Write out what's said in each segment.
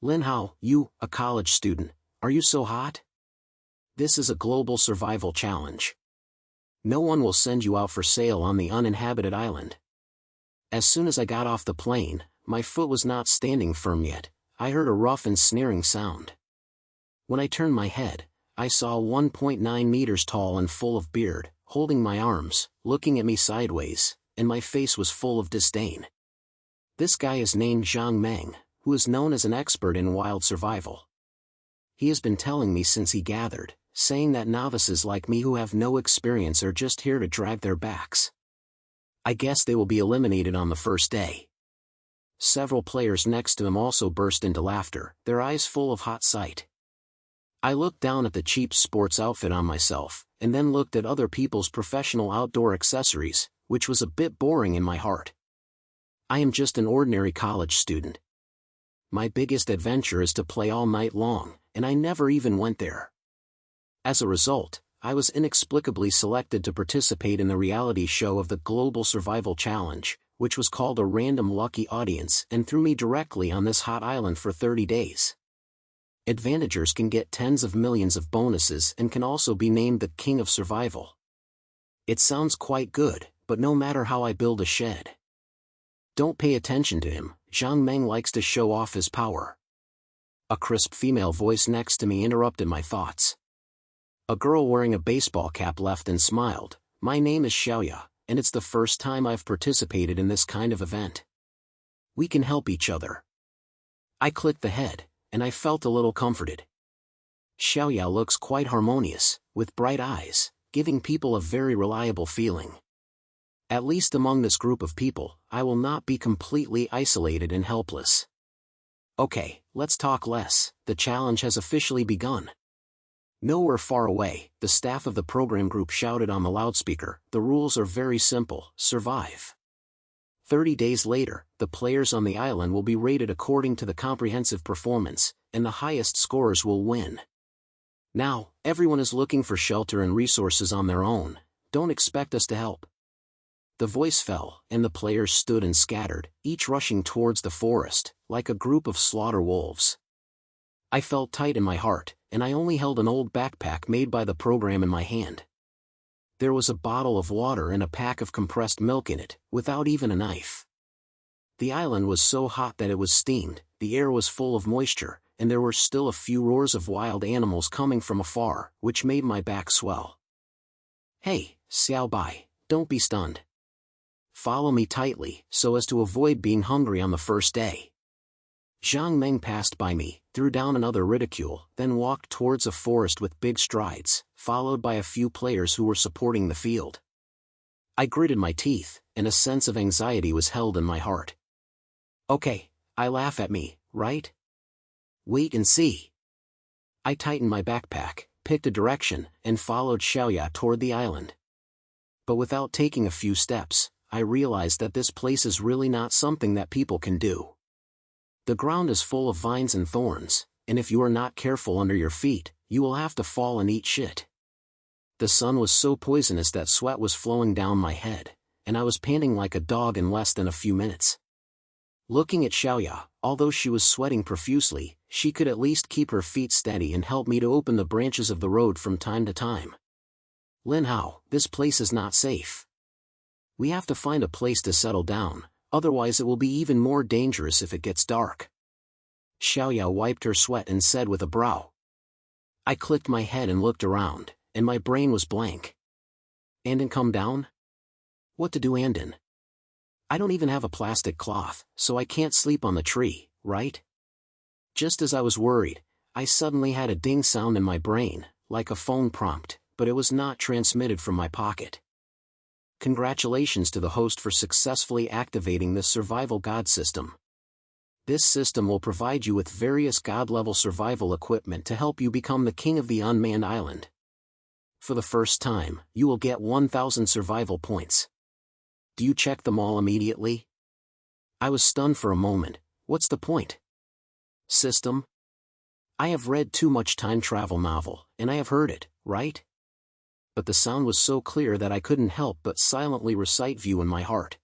Lin Hao, you, a college student, are you so hot? This is a global survival challenge. No one will send you out for sale on the uninhabited island. As soon as I got off the plane, my foot was not standing firm yet. I heard a rough and sneering sound. When I turned my head, I saw 1.9 meters tall and full of beard, holding my arms, looking at me sideways, and my face was full of disdain. This guy is named Zhang Meng, who is known as an expert in wild survival. He has been telling me since he gathered, saying that novices like me who have no experience are just here to drag their backs. I guess they will be eliminated on the first day. Several players next to him also burst into laughter, their eyes full of hot sight. I looked down at the cheap sports outfit on myself, and then looked at other people's professional outdoor accessories, which was a bit boring in my heart. I am just an ordinary college student. My biggest adventure is to play all night long, and I never even went there. As a result, I was inexplicably selected to participate in the reality show of the Global Survival Challenge, which was called a random lucky audience and threw me directly on this hot island for 30 days. Advantagers can get tens of millions of bonuses and can also be named the King of Survival. It sounds quite good, but no matter how I build a shed. Don't pay attention to him, Zhang Meng likes to show off his power. A crisp female voice next to me interrupted my thoughts. A girl wearing a baseball cap laughed and smiled. My name is Xiaoya, and it's the first time I've participated in this kind of event. We can help each other. I clicked the head, and I felt a little comforted. Xiaoya looks quite harmonious, with bright eyes, giving people a very reliable feeling. At least among this group of people, I will not be completely isolated and helpless. Okay, let's talk less. The challenge has officially begun. Nowhere far away, the staff of the program group shouted on the loudspeaker, "The rules are very simple, survive." 30 days later, the players on the island will be rated according to the comprehensive performance, and the highest scorers will win. Now, everyone is looking for shelter and resources on their own. Don't expect us to help. The voice fell, and the players stood and scattered, each rushing towards the forest, like a group of slaughter wolves. I felt tight in my heart, and I only held an old backpack made by the program in my hand. There was a bottle of water and a pack of compressed milk in it, without even a knife. The island was so hot that it was steamed, the air was full of moisture, and there were still a few roars of wild animals coming from afar, which made my back swell. Hey, Xiao Bai, don't be stunned. Follow me tightly, so as to avoid being hungry on the first day. Zhang Meng passed by me, threw down another ridicule, then walked towards a forest with big strides, followed by a few players who were supporting the field. I gritted my teeth, and a sense of anxiety was held in my heart. Okay, I laugh at me, right? Wait and see. I tightened my backpack, picked a direction, and followed Xiaoya toward the island. But without taking a few steps, I realized that this place is really not something that people can do. The ground is full of vines and thorns, and if you are not careful under your feet, you will have to fall and eat shit. The sun was so poisonous that sweat was flowing down my head, and I was panting like a dog in less than a few minutes. Looking at Xiaoya, although she was sweating profusely, she could at least keep her feet steady and help me to open the branches of the road from time to time. Lin Hao, this place is not safe. We have to find a place to settle down, otherwise it will be even more dangerous if it gets dark. Xiaoya wiped her sweat and said with a brow. I clicked my head and looked around, and my brain was blank. Andin come down? What to do Andin? I don't even have a plastic cloth, so I can't sleep on the tree, right? Just as I was worried, I suddenly had a ding sound in my brain, like a phone prompt, but it was not transmitted from my pocket. Congratulations to the host for successfully activating this survival god system. This system will provide you with various god-level survival equipment to help you become the king of the unmanned island. For the first time, you will get 1,000 survival points. Do you check them all immediately? I was stunned for a moment. What's the point? System? I have read too much time travel novel, and I have heard it, right? But the sound was so clear that I couldn't help but silently recite view in my heart.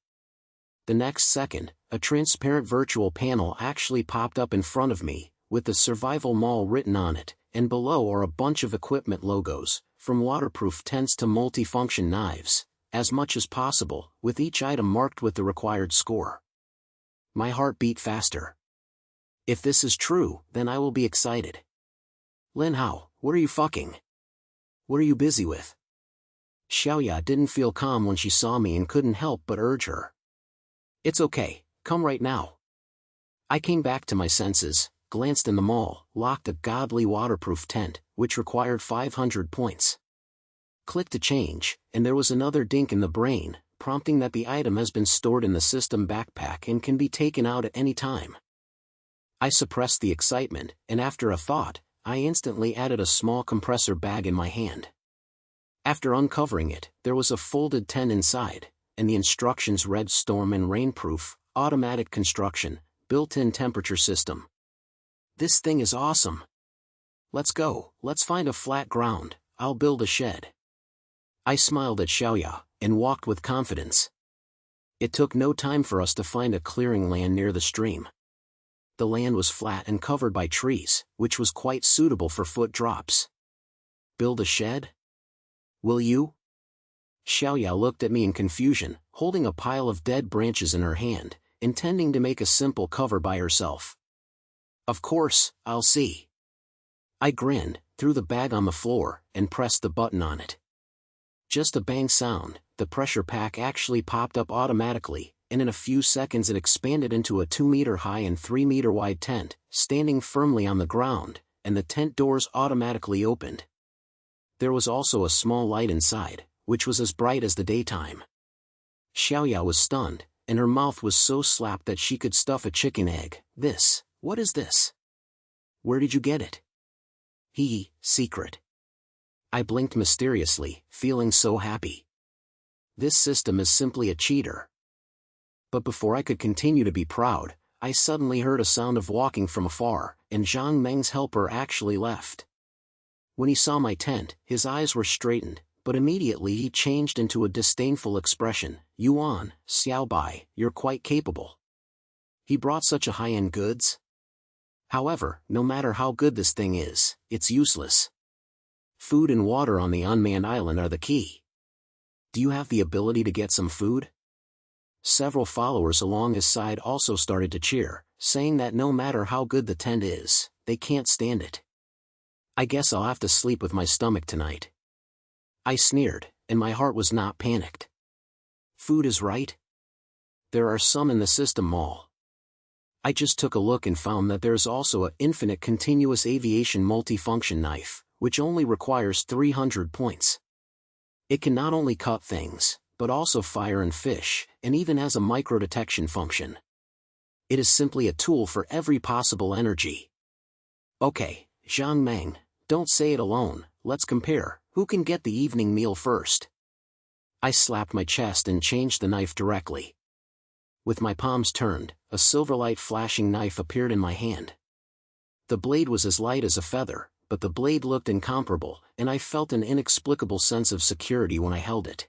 The next second, a transparent virtual panel actually popped up in front of me, with the Survival Mall written on it, and below are a bunch of equipment logos, from waterproof tents to multifunction knives, as much as possible, with each item marked with the required score. My heart beat faster. If this is true, then I will be excited. Lin Hao, what are you fucking? What are you busy with? Xiaoya didn't feel calm when she saw me and couldn't help but urge her. It's okay, come right now. I came back to my senses, glanced in the mall, locked a godly waterproof tent, which required 500 points. Clicked to change, and there was another dink in the brain, prompting that the item has been stored in the system backpack and can be taken out at any time. I suppressed the excitement, and after a thought, I instantly added a small compressor bag in my hand. After uncovering it, there was a folded tent inside, and the instructions read storm and rainproof, automatic construction, built-in temperature system. This thing is awesome. Let's go, let's find a flat ground, I'll build a shed. I smiled at Xiaoya, and walked with confidence. It took no time for us to find a clearing land near the stream. The land was flat and covered by trees, which was quite suitable for foot drops. Build a shed? Will you? Xiaoya looked at me in confusion, holding a pile of dead branches in her hand, intending to make a simple cover by herself. Of course, I'll see. I grinned, threw the bag on the floor, and pressed the button on it. Just a bang sound, the pressure pack actually popped up automatically, and in a few seconds it expanded into a 2-meter-high and 3-meter-wide tent, standing firmly on the ground, and the tent doors automatically opened. There was also a small light inside, which was as bright as the daytime. Xiaoya was stunned, and her mouth was so slapped that she could stuff a chicken egg. What is this? Where did you get it? Secret. I blinked mysteriously, feeling so happy. This system is simply a cheater. But before I could continue to be proud, I suddenly heard a sound of walking from afar, and Zhang Meng's helper actually left. When he saw my tent, his eyes were straightened, but immediately he changed into a disdainful expression. Yuan, Xiaobai, you're quite capable. He brought such a high-end goods? However, no matter how good this thing is, it's useless. Food and water on the unmanned island are the key. Do you have the ability to get some food? Several followers along his side also started to cheer, saying that no matter how good the tent is, they can't stand it. I guess I'll have to sleep with my stomach tonight. I sneered, and my heart was not panicked. Food is right. There are some in the system mall. I just took a look and found that there's also an infinite continuous aviation multifunction knife, which only requires 300 points. It can not only cut things, but also fire and fish, and even has a micro-detection function. It is simply a tool for every possible energy. Okay, Zhang Meng, don't say it alone, let's compare, who can get the evening meal first? I slapped my chest and changed the knife directly. With my palms turned, a silverlight flashing knife appeared in my hand. The blade was as light as a feather, but the blade looked incomparable, and I felt an inexplicable sense of security when I held it.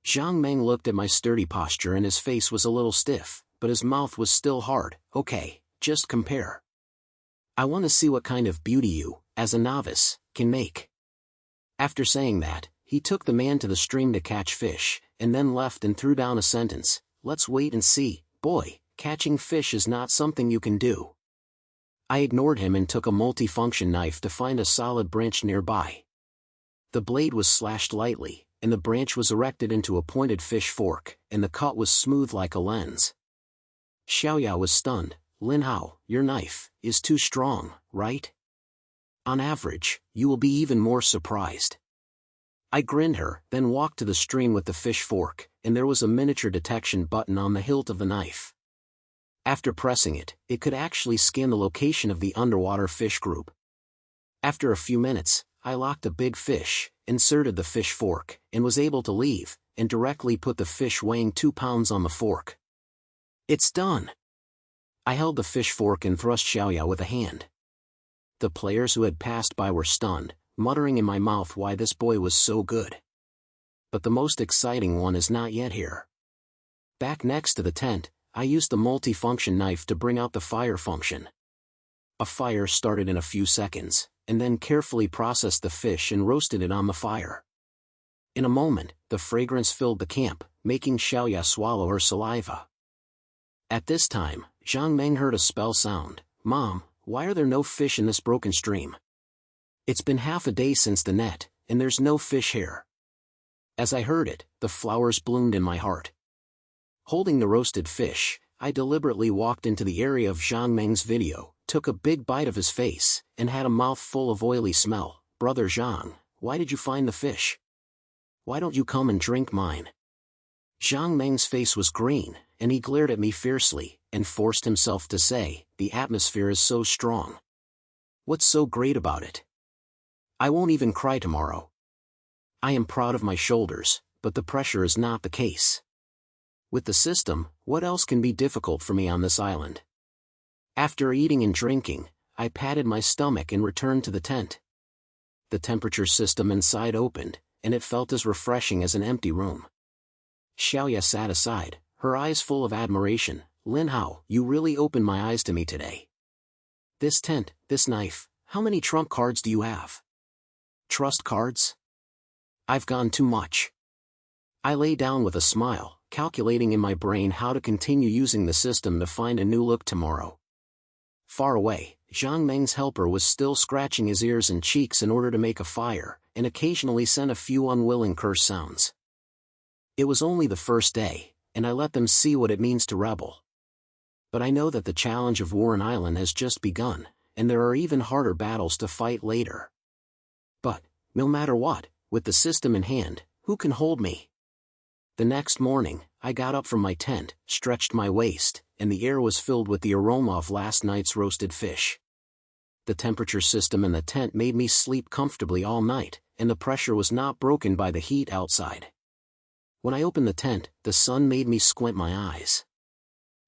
Zhang Meng looked at my sturdy posture and his face was a little stiff, but his mouth was still hard. Okay, just compare. I want to see what kind of beauty you, as a novice, can make. After saying that, he took the man to the stream to catch fish, and then left and threw down a sentence. Let's wait and see, boy, catching fish is not something you can do. I ignored him and took a multifunction knife to find a solid branch nearby. The blade was slashed lightly, and the branch was erected into a pointed fish fork, and the cut was smooth like a lens. Xiaoya was stunned. Lin Hao, your knife is too strong, right? On average, you will be even more surprised. I grinned her, then walked to the stream with the fish fork, and there was a miniature detection button on the hilt of the knife. After pressing it, it could actually scan the location of the underwater fish group. After a few minutes, I locked a big fish, inserted the fish fork, and was able to leave, and directly put the fish weighing 2 pounds on the fork. It's done! I held the fish fork and thrust Xiaoya with a hand. The players who had passed by were stunned, muttering in my mouth why this boy was so good. But the most exciting one is not yet here. Back next to the tent, I used the multifunction knife to bring out the fire function. A fire started in a few seconds, and then carefully processed the fish and roasted it on the fire. In a moment, the fragrance filled the camp, making Xiaoya swallow her saliva. At this time, Zhang Meng heard a spell sound. "Mom, why are there no fish in this broken stream? It's been half a day since the net, and there's no fish here." As I heard it, the flowers bloomed in my heart. Holding the roasted fish, I deliberately walked into the area of Zhang Meng's video, took a big bite of his face, and had a mouth full of oily smell. "Brother Zhang, why did you find the fish? Why don't you come and drink mine?" Zhang Meng's face was green, and he glared at me fiercely, and forced himself to say, "The atmosphere is so strong. What's so great about it? I won't even cry tomorrow. I am proud of my shoulders, but the pressure is not the case. With the system, what else can be difficult for me on this island?" After eating and drinking, I patted my stomach and returned to the tent. The temperature system inside opened, and it felt as refreshing as an empty room. Xiaoya sat aside, her eyes full of admiration. "Lin Hao, you really opened my eyes to me today. This tent, this knife, how many trump cards do you have? Trust cards? I've gone too much." I lay down with a smile, calculating in my brain how to continue using the system to find a new look tomorrow. Far away, Zhang Meng's helper was still scratching his ears and cheeks in order to make a fire, and occasionally sent a few unwilling curse sounds. It was only the first day, and I let them see what it means to rebel. But I know that the challenge of Warren Island has just begun, and there are even harder battles to fight later. But, no matter what, with the system in hand, who can hold me? The next morning, I got up from my tent, stretched my waist, and the air was filled with the aroma of last night's roasted fish. The temperature system in the tent made me sleep comfortably all night, and the pressure was not broken by the heat outside. When I opened the tent, the sun made me squint my eyes.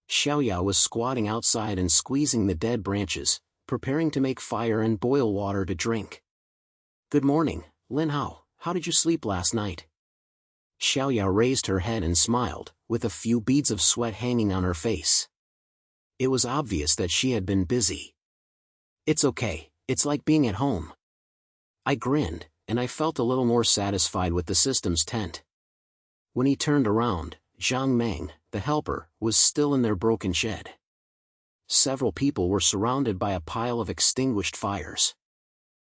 Xiaoya was squatting outside and squeezing the dead branches, preparing to make fire and boil water to drink. "Good morning, Lin Hao, how did you sleep last night?" Xiaoya raised her head and smiled, with a few beads of sweat hanging on her face. It was obvious that she had been busy. "It's okay, it's like being at home." I grinned, and I felt a little more satisfied with the system's tent. When he turned around, Zhang Meng, the helper, was still in their broken shed. Several people were surrounded by a pile of extinguished fires.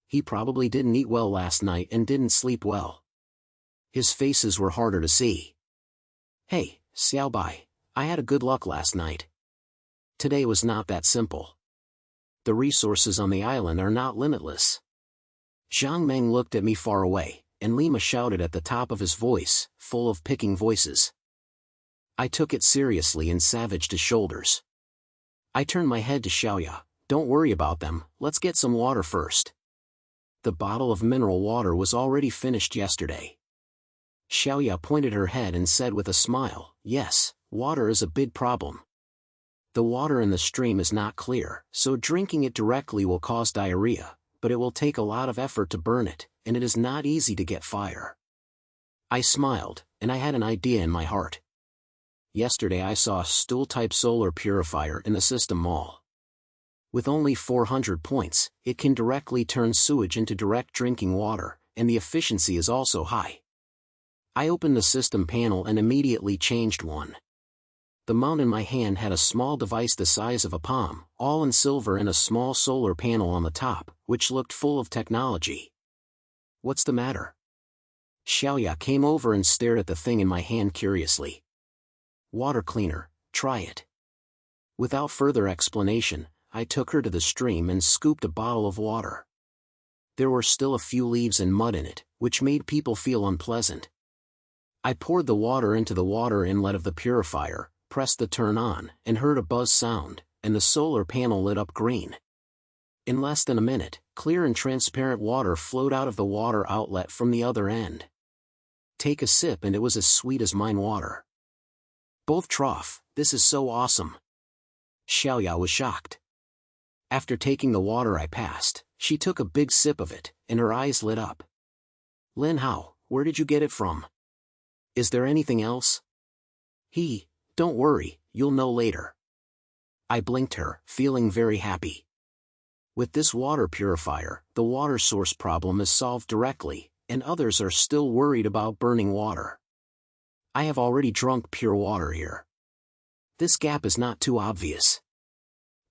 He probably didn't eat well last night and didn't sleep well. His faces were harder to see. "Hey, Xiaobai, I had a good luck last night. Today was not that simple. The resources on the island are not limitless." Zhang Meng looked at me far away, and Lima shouted at the top of his voice, full of picking voices. I took it seriously and savaged his shoulders. I turned my head to Xiaoya. "Don't worry about them, let's get some water first." The bottle of mineral water was already finished yesterday. Xiaoya pointed her head and said with a smile, "Yes, water is a big problem. The water in the stream is not clear, so drinking it directly will cause diarrhea, but it will take a lot of effort to burn it, and it is not easy to get fire." I smiled, and I had an idea in my heart. Yesterday I saw a stool-type solar purifier in the system mall. With only 400 points, it can directly turn sewage into direct drinking water, and the efficiency is also high. I opened the system panel and immediately changed one. The mount in my hand had a small device the size of a palm, all in silver, and a small solar panel on the top, which looked full of technology. "What's the matter?" Xiaoya came over and stared at the thing in my hand curiously. "Water cleaner, try it." Without further explanation, I took her to the stream and scooped a bottle of water. There were still a few leaves and mud in it, which made people feel unpleasant. I poured the water into the water inlet of the purifier, pressed the turn on, and heard a buzz sound, and the solar panel lit up green. In less than a minute, clear and transparent water flowed out of the water outlet from the other end. Take a sip and it was as sweet as mine water. "Both trough, this is so awesome." Xiaoya was shocked. After taking the water I passed, she took a big sip of it, and her eyes lit up. "Lin Hao, where did you get it from? Is there anything else?" Don't worry, you'll know later." I blinked her, feeling very happy. With this water purifier, the water source problem is solved directly, and others are still worried about burning water. I have already drunk pure water here. This gap is not too obvious.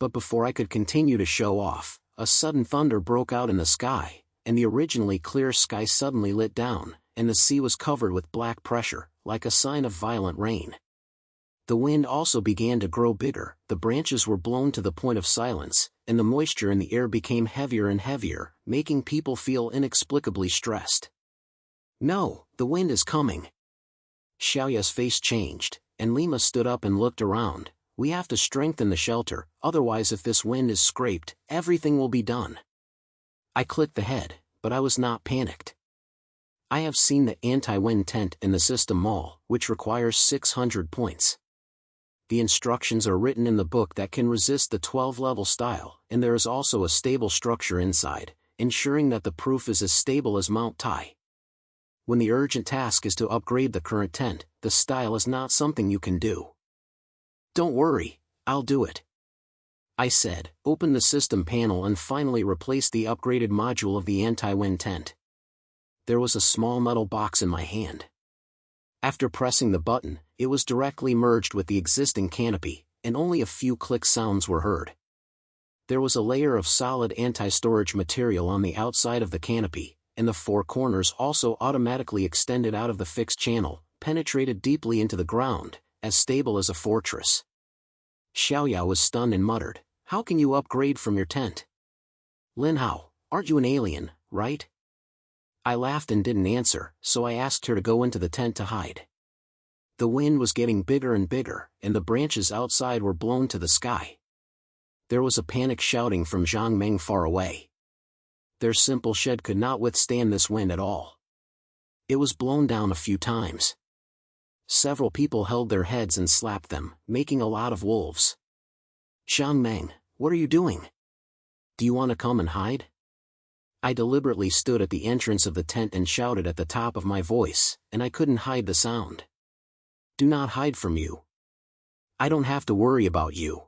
But before I could continue to show off, a sudden thunder broke out in the sky, and the originally clear sky suddenly lit down, and the sea was covered with black pressure, like a sign of violent rain. The wind also began to grow bigger, the branches were blown to the point of silence, and the moisture in the air became heavier and heavier, making people feel inexplicably stressed. "No, the wind is coming." Xiaoya's face changed, and Lima stood up and looked around. "We have to strengthen the shelter, otherwise if this wind is scraped, everything will be done." I clicked the head, but I was not panicked. I have seen the anti-wind tent in the System Mall, which requires 600 points. The instructions are written in the book that can resist the 12-level style, and there is also a stable structure inside, ensuring that the proof is as stable as Mount Tai. When the urgent task is to upgrade the current tent, the style is not something you can do. "Don't worry, I'll do it," I said, opened the system panel and finally replaced the upgraded module of the anti-wind tent. There was a small metal box in my hand. After pressing the button, it was directly merged with the existing canopy, and only a few click sounds were heard. There was a layer of solid anti-storage material on the outside of the canopy, and the four corners also automatically extended out of the fixed channel, penetrated deeply into the ground, as stable as a fortress. Xiaoya was stunned and muttered, "How can you upgrade from your tent? Lin Hao, aren't you an alien, right?" I laughed and didn't answer, so I asked her to go into the tent to hide. The wind was getting bigger and bigger, and the branches outside were blown to the sky. There was a panic shouting from Zhang Meng far away. Their simple shed could not withstand this wind at all. It was blown down a few times. Several people held their heads and slapped them, making a lot of wolves. "Zhang Meng, what are you doing? Do you want to come and hide?" I deliberately stood at the entrance of the tent and shouted at the top of my voice, and I couldn't hide the sound. "Do not hide from you. I don't have to worry about you."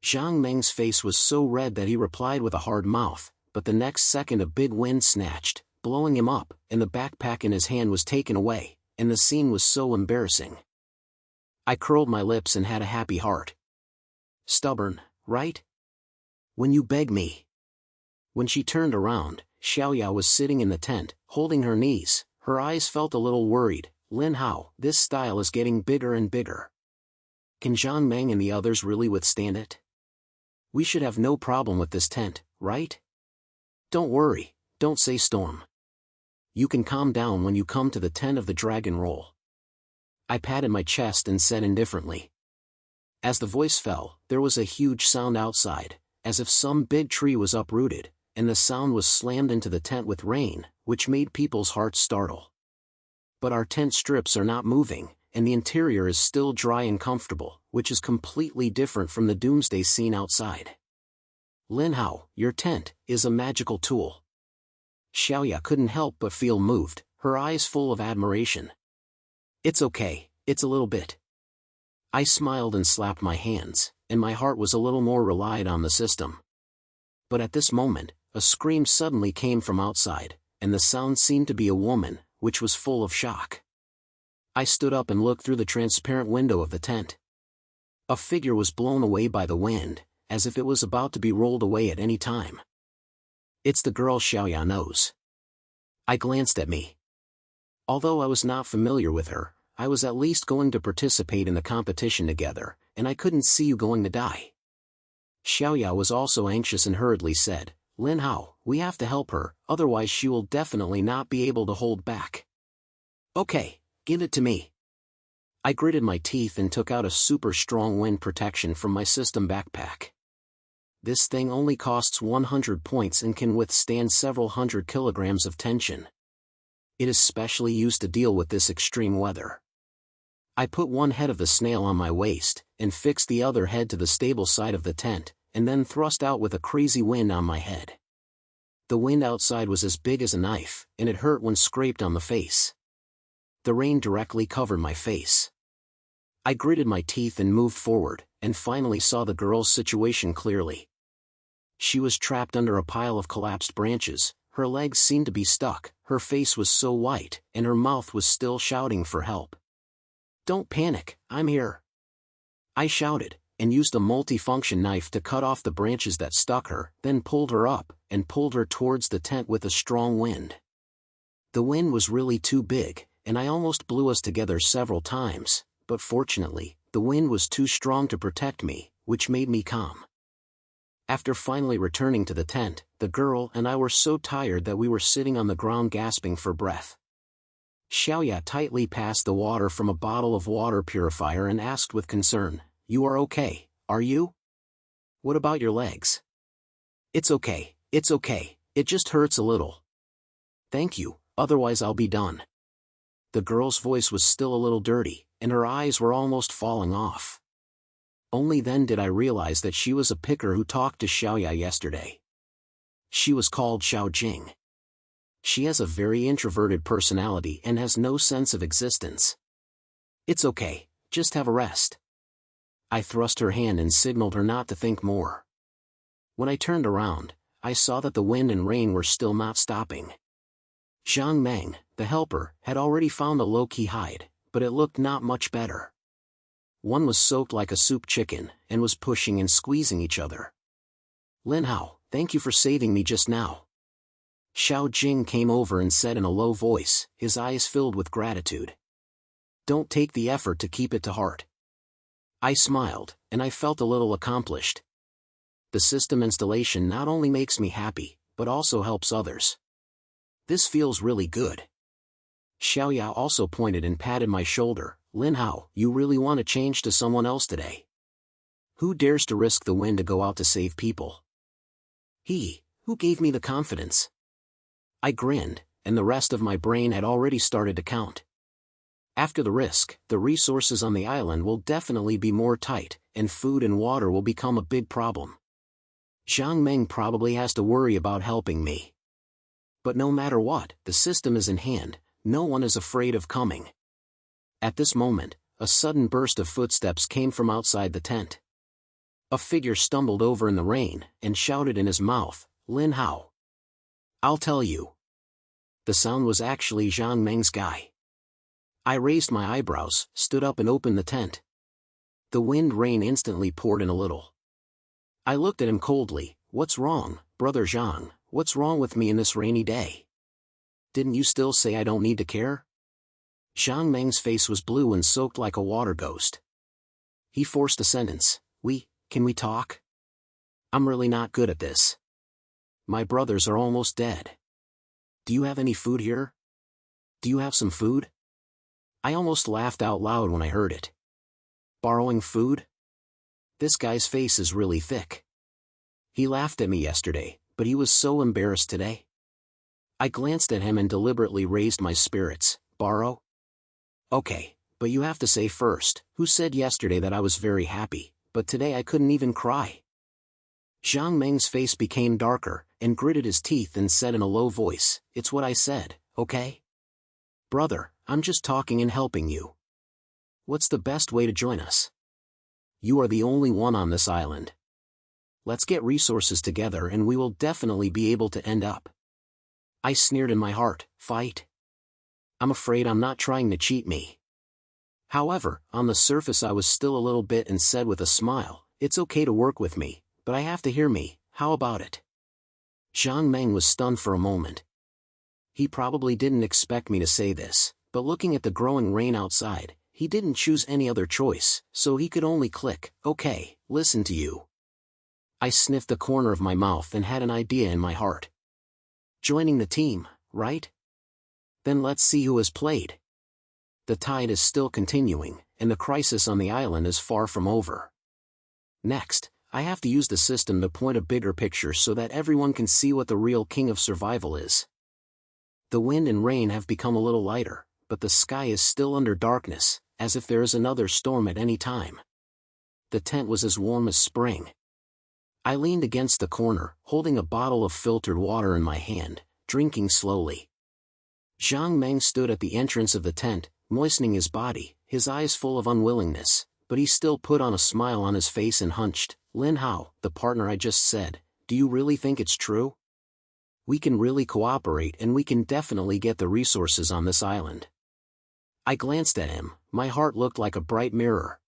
Zhang Meng's face was so red that he replied with a hard mouth, but the next second a big wind snatched, blowing him up, and the backpack in his hand was taken away, and the scene was so embarrassing. I curled my lips and had a happy heart. "Stubborn, right? When you beg me." When she turned around, Xiaoya was sitting in the tent, holding her knees. Her eyes felt a little worried. "Lin Hao, this style is getting bigger and bigger. Can Zhang Meng and the others really withstand it? We should have no problem with this tent, right? Don't worry, don't say storm. You can calm down when you come to the tent of the Dragon Roll." I patted my chest and said indifferently. As the voice fell, there was a huge sound outside, as if some big tree was uprooted, and the sound was slammed into the tent with rain, which made people's hearts startle. But our tent strips are not moving, and the interior is still dry and comfortable, which is completely different from the doomsday scene outside. "Lin Hao, your tent is a magical tool." Xiaoya couldn't help but feel moved, her eyes full of admiration. "It's okay, it's a little bit." I smiled and slapped my hands, and my heart was a little more relied on the system. But at this moment, a scream suddenly came from outside, and the sound seemed to be a woman, which was full of shock. I stood up and looked through the transparent window of the tent. A figure was blown away by the wind, as if it was about to be rolled away at any time. "It's the girl Xiaoya knows." I glanced at me. Although I was not familiar with her, I was at least going to participate in the competition together, and I couldn't see you going to die. Xiaoya was also anxious and hurriedly said, "Lin Hao, we have to help her, otherwise she will definitely not be able to hold back." "Okay, give it to me." I gritted my teeth and took out a super strong wind protection from my system backpack. This thing only costs 100 points and can withstand several hundred kilograms of tension. It is specially used to deal with this extreme weather. I put one head of the snail on my waist, and fixed the other head to the stable side of the tent, and then thrust out with a crazy wind on my head. The wind outside was as big as a knife, and it hurt when scraped on the face. The rain directly covered my face. I gritted my teeth and moved forward, and finally saw the girl's situation clearly. She was trapped under a pile of collapsed branches, her legs seemed to be stuck, her face was so white, and her mouth was still shouting for help. "Don't panic, I'm here," I shouted, and used a multifunction knife to cut off the branches that stuck her, then pulled her up, and pulled her towards the tent with a strong wind. The wind was really too big, and I almost blew us together several times, but fortunately, the wind was too strong to protect me, which made me calm. After finally returning to the tent, the girl and I were so tired that we were sitting on the ground gasping for breath. Xiaoya tightly passed the water from a bottle of water purifier and asked with concern, "You are okay, are you? What about your legs?" It's okay, it just hurts a little. Thank you, otherwise I'll be done." The girl's voice was still a little dirty, and her eyes were almost falling off. Only then did I realize that she was a picker who talked to Xiaoya yesterday. She was called Xiao Jing. She has a very introverted personality and has no sense of existence. "It's okay, just have a rest." I thrust her hand and signaled her not to think more. When I turned around, I saw that the wind and rain were still not stopping. Zhang Meng, the helper, had already found a low-key hide, but it looked not much better. One was soaked like a soup chicken, and was pushing and squeezing each other. "Lin Hao, thank you for saving me just now." Xiao Jing came over and said in a low voice, his eyes filled with gratitude. "Don't take the effort to keep it to heart." I smiled, and I felt a little accomplished. The system installation not only makes me happy, but also helps others. This feels really good. Xiaoya also pointed and patted my shoulder. "Lin Hao, you really want to change to someone else today? Who dares to risk the wind to go out to save people?" Who gave me the confidence?" I grinned, and the rest of my brain had already started to count. After the risk, the resources on the island will definitely be more tight, and food and water will become a big problem. Zhang Meng probably has to worry about helping me. But no matter what, the system is in hand, no one is afraid of coming. At this moment, a sudden burst of footsteps came from outside the tent. A figure stumbled over in the rain, and shouted in his mouth, "Lin Hao. I'll tell you." The sound was actually Zhang Meng's guy. I raised my eyebrows, stood up and opened the tent. The rain instantly poured in a little. I looked at him coldly. "What's wrong, brother Zhang? What's wrong with me in this rainy day? Didn't you still say I don't need to care?" Zhang Meng's face was blue and soaked like a water ghost. He forced a sentence. Can we talk? I'm really not good at this. My brothers are almost dead. Do you have any food here? Do you have some food?" I almost laughed out loud when I heard it. Borrowing food? This guy's face is really thick. He laughed at me yesterday, but he was so embarrassed today. I glanced at him and deliberately raised my spirits. "Borrow? Okay, but you have to say first, who said yesterday that I was very happy, but today I couldn't even cry?" Zhang Meng's face became darker, and gritted his teeth and said in a low voice, "It's what I said, okay? Brother, I'm just talking and helping you. What's the best way to join us? You are the only one on this island. Let's get resources together and we will definitely be able to end up." I sneered in my heart, "Fight? I'm afraid I'm not trying to cheat me." However, on the surface I was still a little bit and said with a smile, "It's okay to work with me, but I have to hear me, how about it?" Zhang Meng was stunned for a moment. He probably didn't expect me to say this, but looking at the growing rain outside, he didn't choose any other choice, so he could only click, "Okay, listen to you." I sniffed the corner of my mouth and had an idea in my heart. Joining the team, right? Then let's see who has played. The tide is still continuing, and the crisis on the island is far from over. Next, I have to use the system to point a bigger picture so that everyone can see what the real king of survival is. The wind and rain have become a little lighter, but the sky is still under darkness, as if there is another storm at any time. The tent was as warm as spring. I leaned against the corner, holding a bottle of filtered water in my hand, drinking slowly. Zhang Meng stood at the entrance of the tent, moistening his body, his eyes full of unwillingness, but he still put on a smile on his face and hunched. "Lin Hao, the partner I just said, do you really think it's true? We can really cooperate and we can definitely get the resources on this island. I glanced at him, my heart looked like a bright mirror.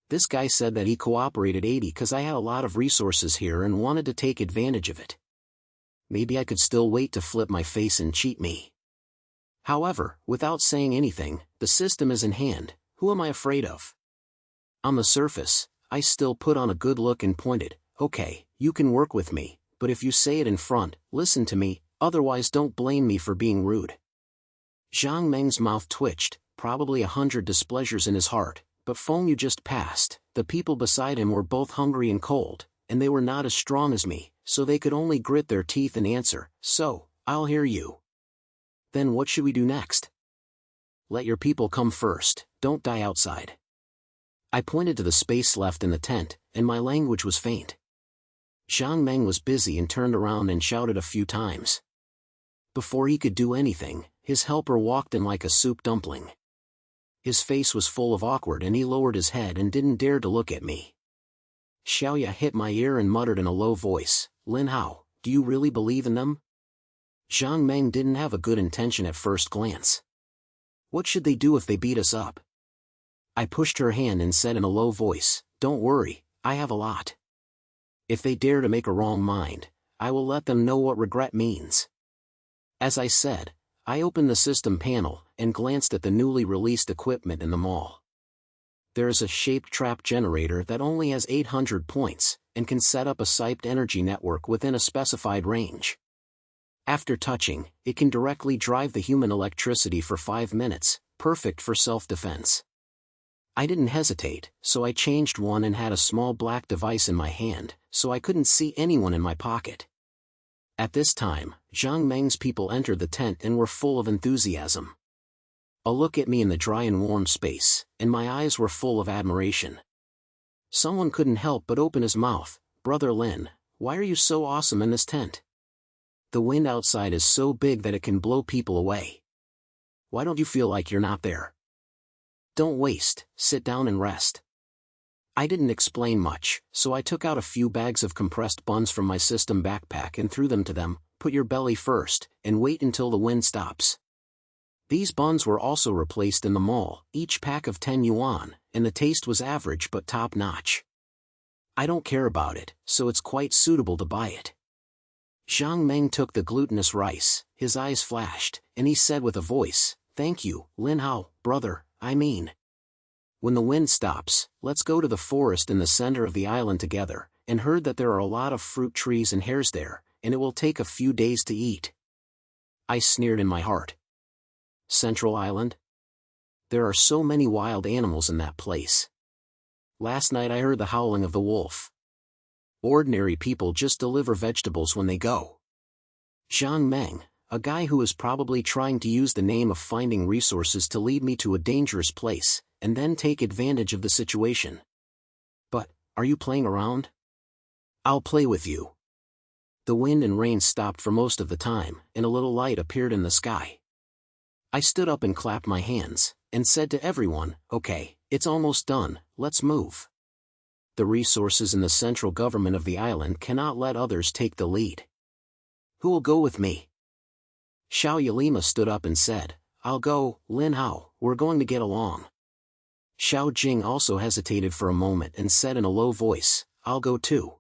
This guy said that he cooperated 80 because I had a lot of resources here and wanted to take advantage of it. Maybe I could still wait to flip my face and cheat me. However, without saying anything, the system is in hand, who am I afraid of? On the surface, I still put on a good look and pointed, okay, you can work with me, but if you say it in front, listen to me, otherwise don't blame me for being rude. Zhang Meng's mouth twitched, probably 100 displeasures in his heart, but Feng Yu just passed. The people beside him were both hungry and cold, and they were not as strong as me, so they could only grit their teeth and answer, so, I'll hear you. Then what should we do next? Let your people come first, don't die outside. I pointed to the space left in the tent, and my language was faint. Zhang Meng was busy and turned around and shouted a few times. Before he could do anything, his helper walked in like a soup dumpling. His face was full of awkward and he lowered his head and didn't dare to look at me. Xiaoya hit my ear and muttered in a low voice, Lin Hao, do you really believe in them? Zhang Meng didn't have a good intention at first glance. What should they do if they beat us up? I pushed her hand and said in a low voice, don't worry, I have a lot. If they dare to make a wrong mind, I will let them know what regret means. As I said, I opened the system panel and glanced at the newly released equipment in the mall. There is a shaped trap generator that only has 800 points, and can set up a siped energy network within a specified range. After touching, it can directly drive the human electricity for 5 minutes, perfect for self-defense. I didn't hesitate, so I changed one and had a small black device in my hand, so I couldn't see anyone in my pocket. At this time, Zhang Meng's people entered the tent and were full of enthusiasm. A look at me in the dry and warm space, and my eyes were full of admiration. Someone couldn't help but open his mouth, Brother Lin, why are you so awesome in this tent? The wind outside is so big that it can blow people away. Why don't you feel like you're not there? Don't waste, sit down and rest. I didn't explain much, so I took out a few bags of compressed buns from my system backpack and threw them to them, put your belly first, and wait until the wind stops. These buns were also replaced in the mall, each pack of 10 yuan, and the taste was average but top-notch. I don't care about it, so it's quite suitable to buy it. Zhang Meng took the glutinous rice, his eyes flashed, and he said with a voice, thank you, Lin Hao, brother, I mean. When the wind stops, let's go to the forest in the center of the island together, and heard that there are a lot of fruit trees and hares there, and it will take a few days to eat. I sneered in my heart. Central Island? There are so many wild animals in that place. Last night I heard the howling of the wolf. Ordinary people just deliver vegetables when they go. Zhang Meng, a guy who is probably trying to use the name of finding resources to lead me to a dangerous place, and then take advantage of the situation. But, are you playing around? I'll play with you. The wind and rain stopped for most of the time, and a little light appeared in the sky. I stood up and clapped my hands, and said to everyone, okay, it's almost done, let's move. The resources in the central government of the island cannot let others take the lead. Who will go with me? Xiao Yalima stood up and said, I'll go, Lin Hao, we're going to get along. Xiao Jing also hesitated for a moment and said in a low voice, I'll go too.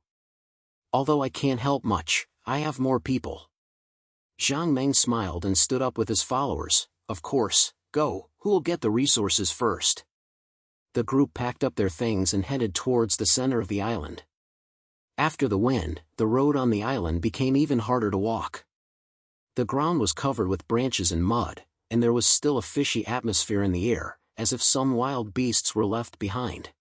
Although I can't help much, I have more people. Zhang Meng smiled and stood up with his followers, of course, go, who will get the resources first? The group packed up their things and headed towards the center of the island. After the wind, the road on the island became even harder to walk. The ground was covered with branches and mud, and there was still a fishy atmosphere in the air, as if some wild beasts were left behind.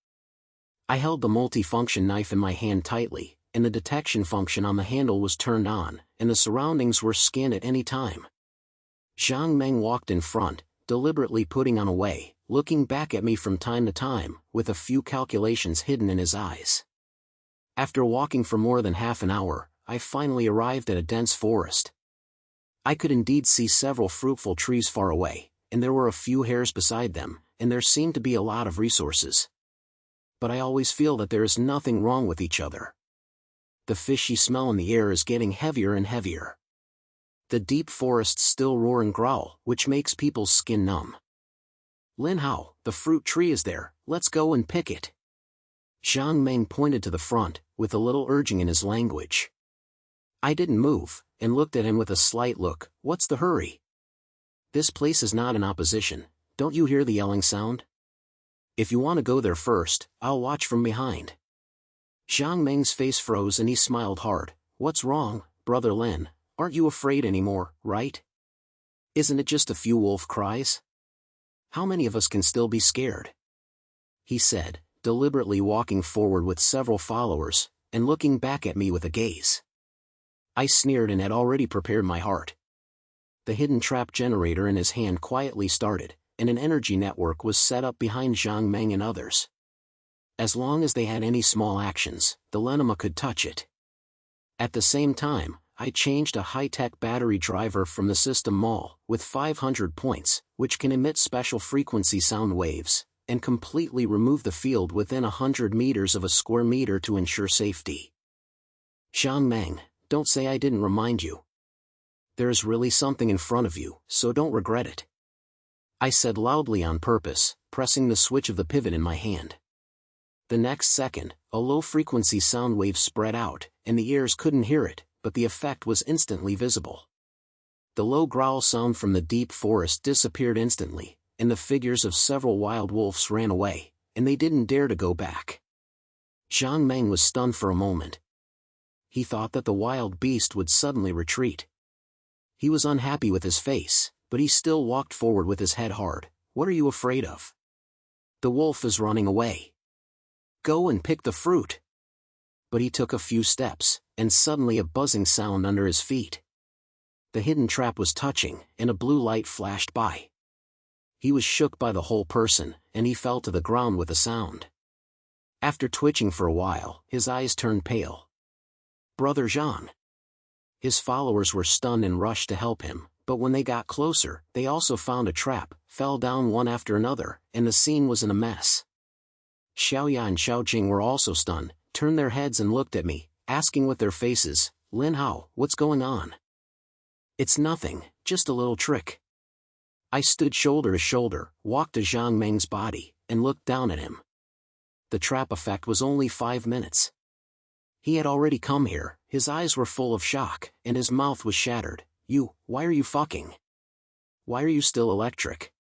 I held the multifunction knife in my hand tightly, and the detection function on the handle was turned on, and the surroundings were scanned at any time. Zhang Meng walked in front, deliberately putting on a way, looking back at me from time to time, with a few calculations hidden in his eyes. After walking for more than half an hour, I finally arrived at a dense forest. I could indeed see several fruitful trees far away, and there were a few hares beside them, and there seemed to be a lot of resources. But I always feel that there is nothing wrong with each other. The fishy smell in the air is getting heavier and heavier. The deep forests still roar and growl, which makes people's skin numb. Lin Hao, the fruit tree is there, let's go and pick it. Zhang Meng pointed to the front, with a little urging in his language. I didn't move, and looked at him with a slight look. What's the hurry? This place is not in opposition, don't you hear the yelling sound? If you want to go there first, I'll watch from behind. Zhang Meng's face froze and he smiled hard. What's wrong, Brother Lin? Aren't you afraid anymore, right? Isn't it just a few wolf cries? How many of us can still be scared? He said, deliberately walking forward with several followers, and looking back at me with a gaze. I sneered and had already prepared my heart. The hidden trap generator in his hand quietly started, and an energy network was set up behind Zhang Meng and others. As long as they had any small actions, the Lenema could touch it. At the same time, I changed a high-tech battery driver from the system mall, with 500 points, which can emit special frequency sound waves, and completely remove the field within 100 meters of a square meter to ensure safety. Zhang Meng, don't say I didn't remind you. There is really something in front of you, so don't regret it. I said loudly on purpose, pressing the switch of the pivot in my hand. The next second, a low-frequency sound wave spread out, and the ears couldn't hear it, but the effect was instantly visible. The low growl sound from the deep forest disappeared instantly, and the figures of several wild wolves ran away, and they didn't dare to go back. Zhang Meng was stunned for a moment. He thought that the wild beast would suddenly retreat. He was unhappy with his face, but he still walked forward with his head hard. What are you afraid of? The wolf is running away. Go and pick the fruit. But he took a few steps, and suddenly a buzzing sound under his feet. The hidden trap was touching, and a blue light flashed by. He was shook by the whole person, and he fell to the ground with a sound. After twitching for a while, his eyes turned pale. Brother Zhang. His followers were stunned and rushed to help him, but when they got closer, they also found a trap, fell down one after another, and the scene was in a mess. Xiaoya and Xiaojing were also stunned, turned their heads and looked at me, asking with their faces, Lin Hao, what's going on? It's nothing, just a little trick. I stood shoulder to shoulder, walked to Zhang Meng's body, and looked down at him. The trap effect was only 5 minutes. He had already come here, his eyes were full of shock, and his mouth was shattered. Why are you fucking? Why are you still electric?